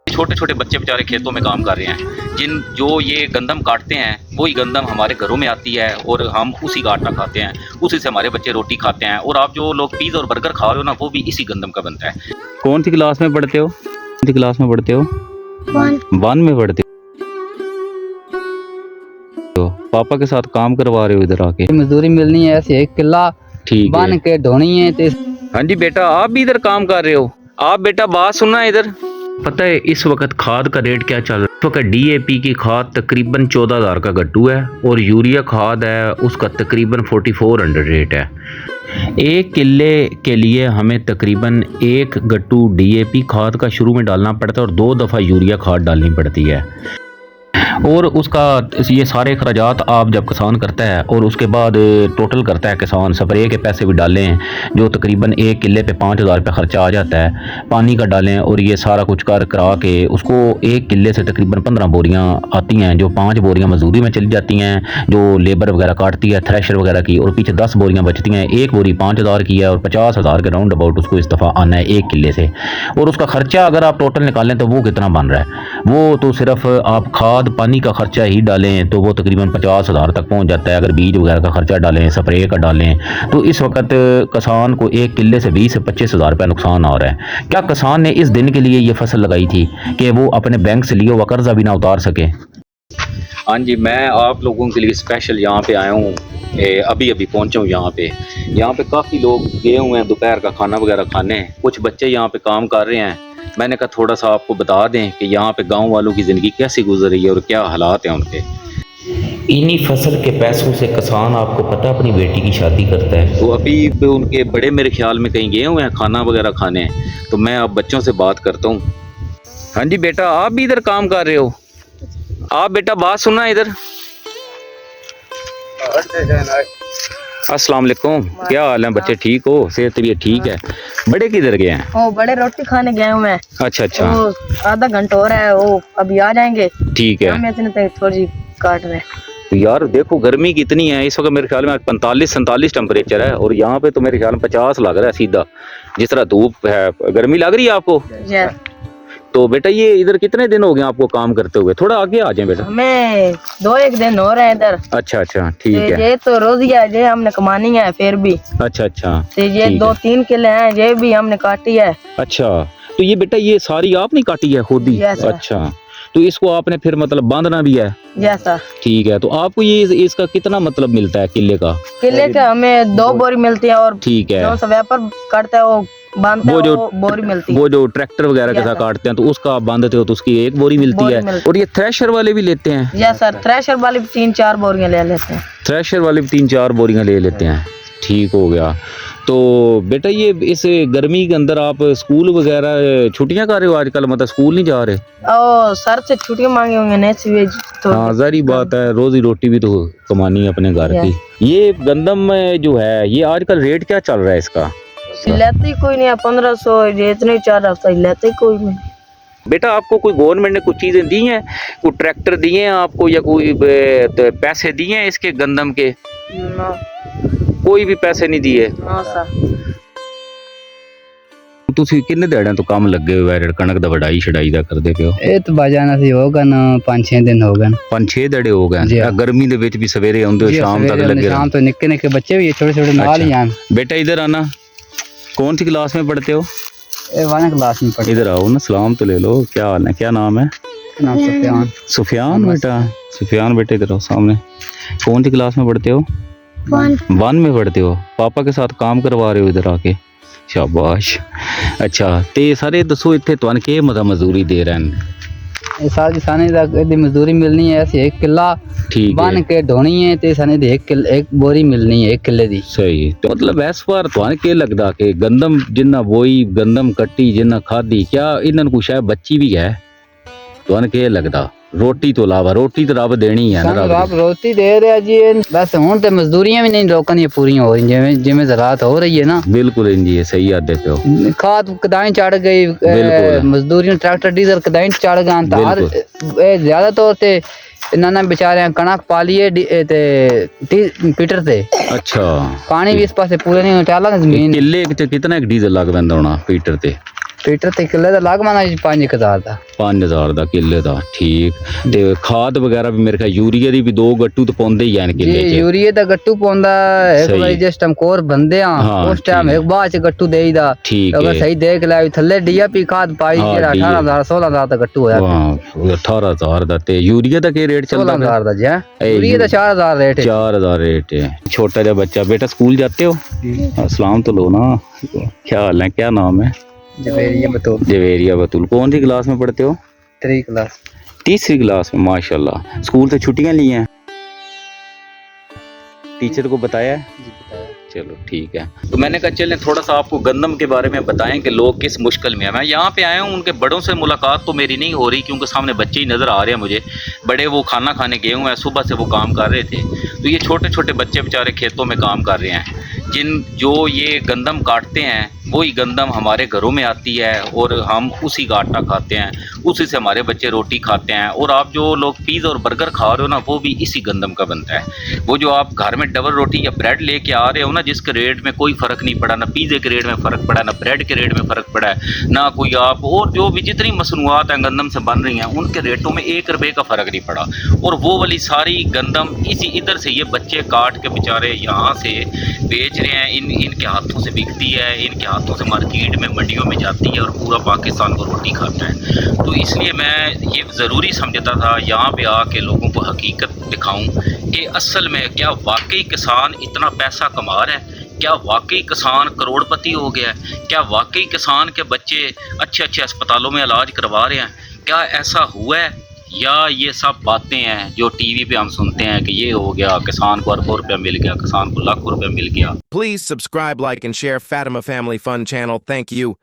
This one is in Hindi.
छोटे छोटे बच्चे बेचारे खेतों में काम कर रहे हैं, जो ये गंदम काटते हैं वही गंदम हमारे घरों में आती है और हम उसी का आटा खाते हैं, उसी से हमारे बच्चे रोटी खाते हैं। और आप जो लोग पिज़्ज़ा और बर्गर खा रहे हो ना, वो भी इसी गंदम का बनता है। कौन सी क्लास में पढ़ते हो? कौन सी क्लास में पढ़ते हो? 1 में पढ़ते हो। पापा के साथ काम करवा रहे हो इधर आके? मजदूरी मिलनी है, ऐसे 1 किला ठीक बन के ढोनी है। हाँ जी बेटा, आप भी इधर काम कर रहे हो? आप बेटा बात सुनना इधर। पता है इस वक्त खाद का रेट क्या चल रहा है? इस वक्त DAP की खाद तकरीबन 14,000 का गट्टू है और यूरिया खाद है उसका तकरीबन 4400 रेट है। 1 किले के लिए हमें तकरीबन 1 गट्टू DAP खाद का शुरू में डालना पड़ता है और 2 दफ़ा यूरिया खाद डालनी पड़ती है। और उसका ये सारे अखराजात आप जब किसान करता है और उसके बाद टोटल करता है किसान, स्प्रे के पैसे भी डालें जो तकरीबन 1 किले पे 5,000 रुपये ख़र्चा आ जाता है, पानी का डालें और ये सारा कुछ करा के उसको 1 किले से तकरीबन 15 बोरियां आती हैं, जो 5 बोरियां मजदूरी में चली जाती हैं, जो लेबर वगैरह काटती है थ्रेशर वगैरह की, और पीछे 10 बोरियां बचती हैं। 1 बोरी 5,000 की है और 50,000 के राउंड अबाउट उसको इस दफ़ा आना है 1 किले से। और उसका ख़र्चा अगर आप टोटल निकालें तो वो कितना बन रहा है? वो तो सिर्फ आप खाद पानी का खर्चा ही डालें तो वो तकरीबन 50,000 तक पहुंच जाता है। अगर बीज वगैरह का खर्चा डालें, स्प्रे का डालें, तो इस वक्त किसान को 1 किले से 20 से 25,000 रुपये नुकसान आ रहा है। क्या किसान ने इस दिन के लिए ये फसल लगाई थी कि वो अपने बैंक से लिए हुआ कर्जा भी ना उतार सके? हाँ जी, मैं आप लोगों के लिए स्पेशल यहाँ पे आया हूँ, अभी पहुँचा हूँ यहाँ पे काफ़ी लोग गए हुए हैं दोपहर का खाना वगैरह खाने। कुछ बच्चे यहाँ पे काम कर रहे हैं। मैंने कहा थोड़ा सा आपको बता दें कि यहाँ पे गांव वालों की ज़िंदगी कैसी गुजर रही है और क्या हालात हैं उनके। इन्हीं फसल के पैसों से किसान आपको पता अपनी बेटी की शादी करता है। तो अभी उनके बड़े मेरे ख्याल में कहीं गए हुए हैं खाना वगैरह खाने, तो मैं अब बच्चों से बात करता हूँ। हाँ जी बेटा, आप भी इधर काम कर रहे हो? आप बेटा बात सुनना इधर। अस्सलाम वालेकुम, क्या हाल है बच्चे? ठीक हो? सेहत तबीयत ठीक है? बड़े किधर गए हैं? वो बड़े रोटी खाने गए हुए हैं। अच्छा। वो आधा घंटा हो रहा है, वो अभी आ जाएंगे। ठीक है। हम इतने तक थोड़ी काट रहे हैं। तो यार देखो गर्मी कितनी है इस वक्त, मेरे ख्याल में 45-47 टेम्परेचर है और यहाँ पे तो मेरे ख्याल में 50 लग रहा है सीधा, जिस तरह धूप है। गर्मी लग रही है आपको? तो बेटा ये इधर कितने दिन हो गए आपको काम करते हुए? थोड़ा आगे आ जाए बेटा। हमें 2-1 दिन हो रहे हैं इधर। अच्छा ठीक है। ये तो रोजिया है, ये हमने कमानी है फिर भी। अच्छा तो ये 2-3 किले हैं, ये भी हमने काटी है। अच्छा, तो ये बेटा ये सारी आपने काटी है खुद ही? अच्छा, तो इसको आपने फिर मतलब बांधना भी है? जैसा ठीक है। तो आपको ये इसका कितना मतलब मिलता है किले का? किले का हमें 2 बोरी मिलती है और ठीक है, जो व्यापार करता है वो बांधते हैं, वो बोरी मिलती है। वो जो ट्रैक्टर वगैरह के साथ काटते हैं तो उसका आप बांधते हो तो उसकी 1 बोरी मिलती है। और ये थ्रेशर वाले भी लेते हैं? यस सर, थ्रेशर वाले 3-4 बोरियां ले लेते हैं। थ्रेशर वाले भी 3-4 बोरियां ले लेते हैं। ठीक हो गया। तो बेटा ये इस गर्मी के अंदर आप स्कूल वगैरह छुट्टियां कर रहे हो आजकल, मतलब स्कूल नहीं जा रहे? सर से छुट्टियां मांगी होंगी नहीं तो। हाँ जारी बात है, रोजी रोटी भी तो कमानी है अपने घर की। ये गंदम जो है ये आजकल रेट क्या चल रहा है इसका? लेते ही कोई नहीं है, 1500 ये इतने 4 हफ्ता लेते ही कोई नहीं। बेटा आपको कोई गवर्नमेंट ने कुछ चीजें दी हैं, कोई ट्रैक्टर दिए हैं आपको या कोई पैसे दिए हैं इसके गंदम के? ना, कोई भी पैसे नहीं दिए? ना सर। ਤੁਸੀਂ ਕਿੰਨੇ ਦਿਹਾੜਿਆਂ ਤੋਂ ਕੰਮ ਲੱਗੇ ਹੋਏ ਆ ਕਣਕ ਦਾ ਵਢਾਈ ਛਡਾਈ ਦਾ ਕਰਦੇ ਪਿਓ? ਇਹ ਤਾਂ ਬਾਜਾਨਾ ਸੀ ਹੋਗਾ ਨਾ 5-6 ਦਿਨ ਹੋ ਗਏ। 5-6 ਦਿਹਾੜੇ ਹੋ ਗਏ। ਗਰਮੀ ਦੇ ਵਿੱਚ ਵੀ ਸਵੇਰੇ ਆਉਂਦੇ ਹੋ ਸ਼ਾਮ ਤੱਕ ਲੱਗੇ? शाम तो निक्के निक्के बच्चे भी छोटे छोटे नाल ही आन। बेटा इधर आना। कौन सी क्लास में पढ़ते हो? 1 क्लास में पढ़ते। इधर आओ ना, सलाम तो ले लो। क्या हाल है? क्या नाम है? नाम सुफियान। सुफियान बेटा, सुफियान बेटा इधर आओ सामने। कौन सी क्लास में पढ़ते हो? 1 में पढ़ते हो। पापा के साथ काम करवा रहे हो इधर आके? शाबाश। अच्छा ते सारे दसो इत्थे तुहानू के मजदूरी दे रहे हैं? साल साने दी मजदूरी मिलनी है, ऐसे 1 किला बन के ढोनी है ते साने दी 1 बोरी मिलनी है 1 किले दी। सही। तो मतलब इस बार तुहानू के लगदा कि गंदम जिन्ना बोई गंदम कट्टी जिन्ना खादी, क्या इन्हां नू शायद बच्ची भी है? तुहानू के लगदा? रोटी तो अलावा रोटी तो रब देनी है ना। रब रोटी दे रहा जी, बस हुण ते मजदूरियां भी नहीं लोकां दी पूरी हो रही जिवें जिवें ज़रात हो रही है ना। बिल्कुल इंजी है, सही आदे पे हो। खाद कदाई चढ़ गई, मजदूरियां ट्रैक्टर डीजल कदाई चढ़ गए। तार ज्यादा तौर ते इन्होंने बेचारे कणक पा लिए ते पीटर ते। अच्छा, पानी भी इस पासे पूरे नहीं टाला जमीन। किले कितना एक डीजल लग पैंदा होना पीटर ते? ਪੀਟਰ ਤੇ ਕਿੱਲੇ ਦਾ ਲੱਗ ਮਾਨਾ 5000 ਦਾ 5000 ਦਾ ਕਿੱਲੇ ਦਾ ਠੀਕ ਤੇ ਖਾਦ ਵਗੈਰਾ ਵੀ ਮੇਰੇ ਖਿਆਲ ਯੂਰੀਆ ਦੀ ਵੀ 2 ਗੱਟੂ ਤੇ ਪਾਉਂਦੇ ਹੀ ਐਨ ਕਿੱਲੇ ਜੀ ਚ ਯੂਰੀਏ ਦਾ ਗੱਟੂ ਪਾਉਂਦਾ ਇੱਕ ਸਹੀ। ਵਾਰੀ ਜਿਸ ਟਾਈਮ ਕੋਰ ਬੰਦੇ ਆ ਹਾਂ, ਉਸ ਟਾਈਮ ਠੀਕ। ਇੱਕ ਬਾਅਦ ਚ ਗੱਟੂ ਦੇਈਦਾ ਠੀਕ ਅਗਰ ਹੈ ਸਹੀ ਦੇਖ ਲੈ ਵੀ ਥੱਲੇ ਡੀਏਪੀ ਖਾਦ ਪਾਈ ਹਾਂ, ਜਿਹੜਾ 18000 16000 ਦਾ ਗੱਟੂ ਹੋਇਆ ਵਾਹ 18000 ਦਾ ਤੇ ਯੂਰੀਆ ਦਾ ਕੀ ਰੇਟ ਚੱਲਦਾ 16000 ਦਾ ਜੀ ਇਹ ਯੂਰੀਏ ਦਾ 4000 ਰੇਟ है 4000 रेट है छोटा जा बच्चा बेटा स्कूल जाते हो सलाम तो लो ना क्या हाल है क्या नाम है जवेरिया बतौर जवेरिया बतुल कौन सी क्लास में पढ़ते हो 3 क्लास तीसरी क्लास में माशाल्लाह स्कूल से छुट्टियां ली हैं टीचर को बताया है जी बताया चलो ठीक है तो मैंने कहा चलें थोड़ा सा आपको गंदम के बारे में बताएं कि लोग किस मुश्किल में हैं मैं यहाँ पे आया हूँ उनके बड़ों से मुलाकात तो मेरी नहीं हो रही क्योंकि सामने बच्चे ही नज़र आ रहे हैं मुझे बड़े वो खाना खाने गए हुए हैं सुबह से वो काम कर रहे थे तो ये छोटे छोटे बच्चे बेचारे खेतों में काम कर रहे हैं जो ये गंदम काटते हैं वही गंदम हमारे घरों में आती है और हम उसी का आटा खाते हैं उसी से हमारे बच्चे रोटी खाते हैं और आप जो लोग पिज़्ज़ा और बर्गर खा रहे हो ना वो भी इसी गंदम का बनता है वो जो आप घर में डबल रोटी या ब्रेड लेके आ रहे हो ना जिसके रेट में कोई फ़र्क नहीं पड़ा ना पिज़्ज़े के रेट में फ़र्क पड़ा ना ब्रेड के रेट में फ़र्क पड़ा है ना कोई आप और जो भी जितनी मसनूआत हैं गंदम से बन रही हैं उनके रेटों में 1 रुपये का फ़र्क नहीं पड़ा और वो वाली सारी गंदम इसी इधर से ये बच्चे काट के बेचारे यहाँ से बेच रहे हैं इनके हाथों से बिकती है इनके हाथों से मार्केट में मंडियों में जाती है और पूरा पाकिस्तान को रोटी खाता है तो इसलिए मैं ये ज़रूरी समझता था यहाँ पे आके लोगों को हकीकत दिखाऊं कि असल में क्या वाकई किसान इतना पैसा कमा रहा है क्या वाकई किसान करोड़पति हो गया है क्या वाकई किसान के बच्चे अच्छे अच्छे अस्पतालों में इलाज करवा रहे हैं क्या ऐसा हुआ है या ये सब बातें हैं जो टीवी पे हम सुनते हैं कि ये हो गया किसान को अरबों रुपया मिल गया किसान को लाखों रुपया मिल गया Please subscribe, like, and share Fatima Family Fun channel. Thank you.